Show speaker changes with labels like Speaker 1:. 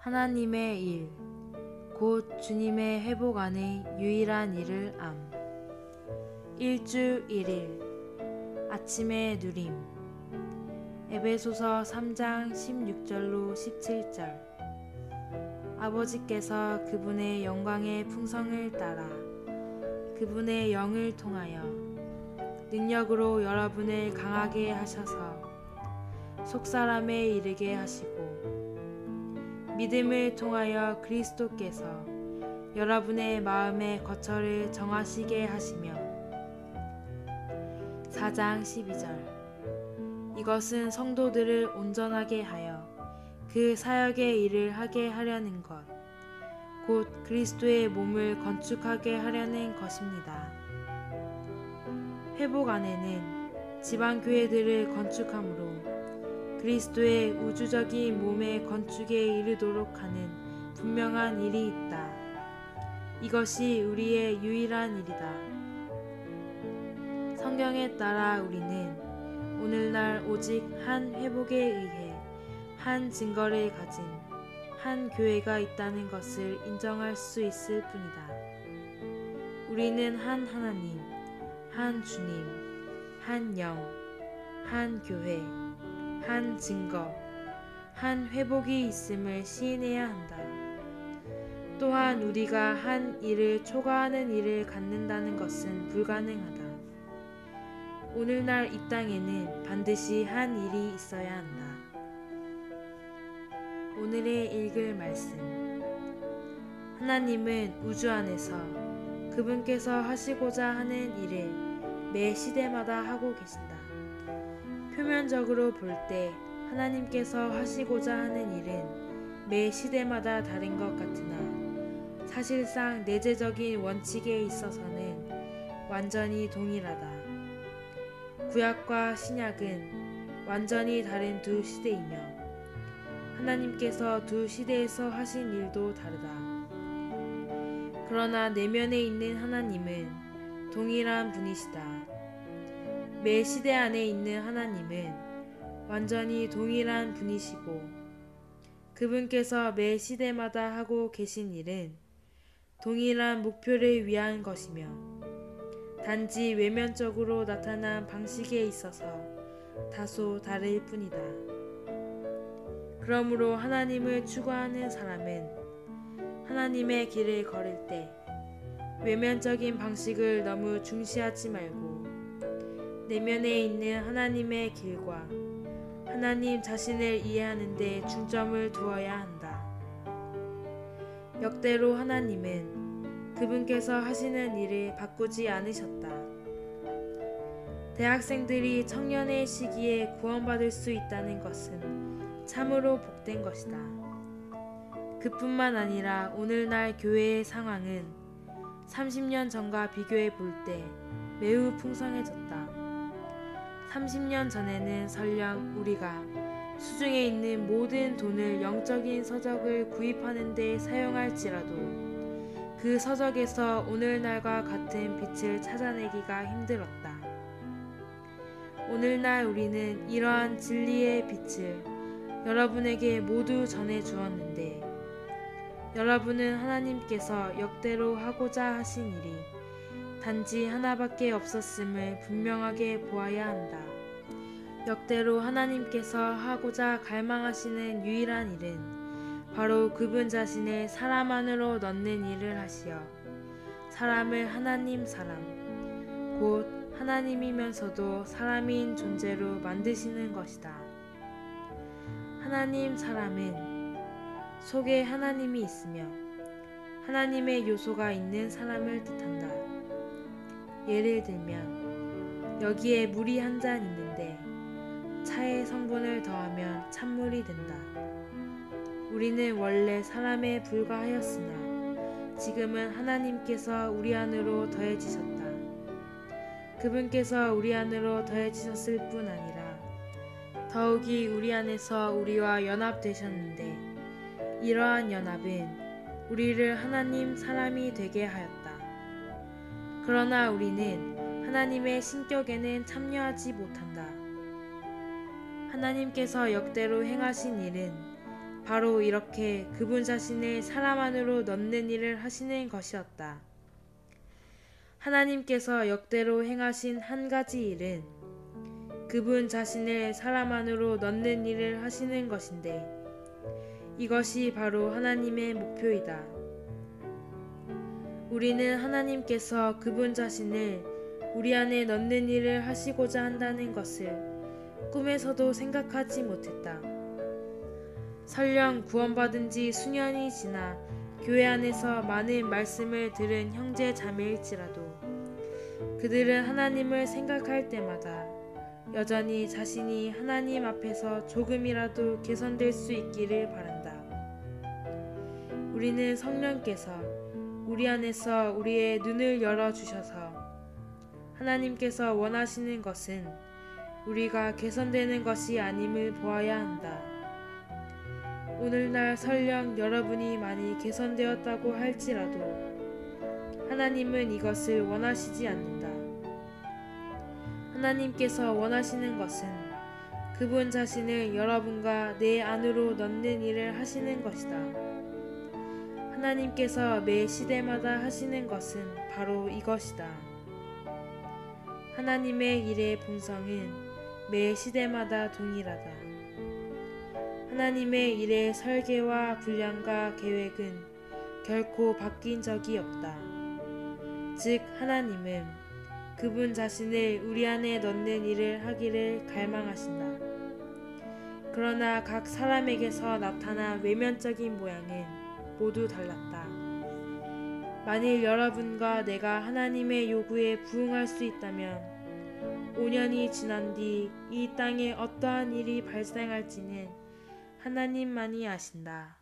Speaker 1: 하나님의 일, 곧 주님의 회복 안의 유일한 일을 암. 일주 1일 아침의 누림. 에베소서 3장 16절로 17절. 아버지께서 그분의 영광의 풍성을 따라 그분의 영을 통하여 능력으로 여러분을 강하게 하셔서 속사람에 이르게 하시고 믿음을 통하여 그리스도께서 여러분의 마음의 거처를 정하시게 하시며 4장 12절. 이것은 성도들을 온전하게 하여 그 사역의 일을 하게 하려는 것, 곧 그리스도의 몸을 건축하게 하려는 것입니다. 회복 안에는 지방교회들을 건축함으로 그리스도의 우주적인 몸의 건축에 이르도록 하는 분명한 일이 있다. 이것이 우리의 유일한 일이다. 성경에 따라 우리는 오늘날 오직 한 회복에 의해 한 증거를 가진 한 교회가 있다는 것을 인정할 수 있을 뿐이다. 우리는 한 하나님, 한 주님, 한 영, 한 교회, 한 증거, 한 회복이 있음을 시인해야 한다. 또한 우리가 한 일을 초과하는 일을 갖는다는 것은 불가능하다. 오늘날 이 땅에는 반드시 한 일이 있어야 한다. 오늘의 읽을 말씀. 하나님은 우주 안에서 그분께서 하시고자 하는 일을 매 시대마다 하고 계신다. 표면적으로 볼 때 하나님께서 하시고자 하는 일은 매 시대마다 다른 것 같으나 사실상 내재적인 원칙에 있어서는 완전히 동일하다. 구약과 신약은 완전히 다른 두 시대이며 하나님께서 두 시대에서 하신 일도 다르다. 그러나 내면에 있는 하나님은 동일한 분이시다. 매 시대 안에 있는 하나님은 완전히 동일한 분이시고 그분께서 매 시대마다 하고 계신 일은 동일한 목표를 위한 것이며 단지 외면적으로 나타난 방식에 있어서 다소 다를 뿐이다. 그러므로 하나님을 추구하는 사람은 하나님의 길을 걸을 때 외면적인 방식을 너무 중시하지 말고 내면에 있는 하나님의 길과 하나님 자신을 이해하는 데 중점을 두어야 한다. 역대로 하나님은 그분께서 하시는 일을 바꾸지 않으셨다. 대학생들이 청년의 시기에 구원받을 수 있다는 것은 참으로 복된 것이다. 그뿐만 아니라 오늘날 교회의 상황은 30년 전과 비교해 볼 때 매우 풍성해졌다. 30년 전에는 설령 우리가 수중에 있는 모든 돈을 영적인 서적을 구입하는 데 사용할지라도 그 서적에서 오늘날과 같은 빛을 찾아내기가 힘들었다. 오늘날 우리는 이러한 진리의 빛을 여러분에게 모두 전해 주었는데 여러분은 하나님께서 역대로 하고자 하신 일이 단지 하나밖에 없었음을 분명하게 보아야 한다. 역대로 하나님께서 하고자 갈망하시는 유일한 일은 바로 그분 자신을 사람 안으로 넣는 일을 하시어 사람을 하나님 사람, 곧 하나님이면서도 사람인 존재로 만드시는 것이다. 하나님 사람은 속에 하나님이 있으며 하나님의 요소가 있는 사람을 뜻한다. 예를 들면 여기에 물이 한 잔 있는데 차에 성분을 더하면 찬물이 된다. 우리는 원래 사람에 불과하였으나 지금은 하나님께서 우리 안으로 더해지셨다. 그분께서 우리 안으로 더해지셨을 뿐 아니라 더욱이 우리 안에서 우리와 연합되셨는데 이러한 연합은 우리를 하나님 사람이 되게 하였다. 그러나 우리는 하나님의 신격에는 참여하지 못한다. 하나님께서 역대로 행하신 일은 바로 이렇게 그분 자신을 사람 안으로 넣는 일을 하시는 것이었다. 하나님께서 역대로 행하신 한 가지 일은 그분 자신을 사람 안으로 넣는 일을 하시는 것인데, 이것이 바로 하나님의 목표이다. 우리는 하나님께서 그분 자신을 우리 안에 넣는 일을 하시고자 한다는 것을 꿈에서도 생각하지 못했다. 설령 구원받은 지 수년이 지나 교회 안에서 많은 말씀을 들은 형제 자매일지라도 그들은 하나님을 생각할 때마다 여전히 자신이 하나님 앞에서 조금이라도 개선될 수 있기를 바란다. 우리는 성령께서 우리 안에서 우리의 눈을 열어주셔서 하나님께서 원하시는 것은 우리가 개선되는 것이 아님을 보아야 한다. 오늘날 설령 여러분이 많이 개선되었다고 할지라도 하나님은 이것을 원하시지 않는다. 하나님께서 원하시는 것은 그분 자신을 여러분과 내 안으로 넣는 일을 하시는 것이다. 하나님께서 매 시대마다 하시는 것은 바로 이것이다. 하나님의 일의 본성은 매 시대마다 동일하다. 하나님의 일의 설계와 분량과 계획은 결코 바뀐 적이 없다. 즉 하나님은 그분 자신을 우리 안에 넣는 일을 하기를 갈망하신다. 그러나 각 사람에게서 나타난 외면적인 모양은 모두 달랐다. 만일 여러분과 내가 하나님의 요구에 부응할 수 있다면 5년이 지난 뒤 이 땅에 어떠한 일이 발생할지는 하나님만이 아신다.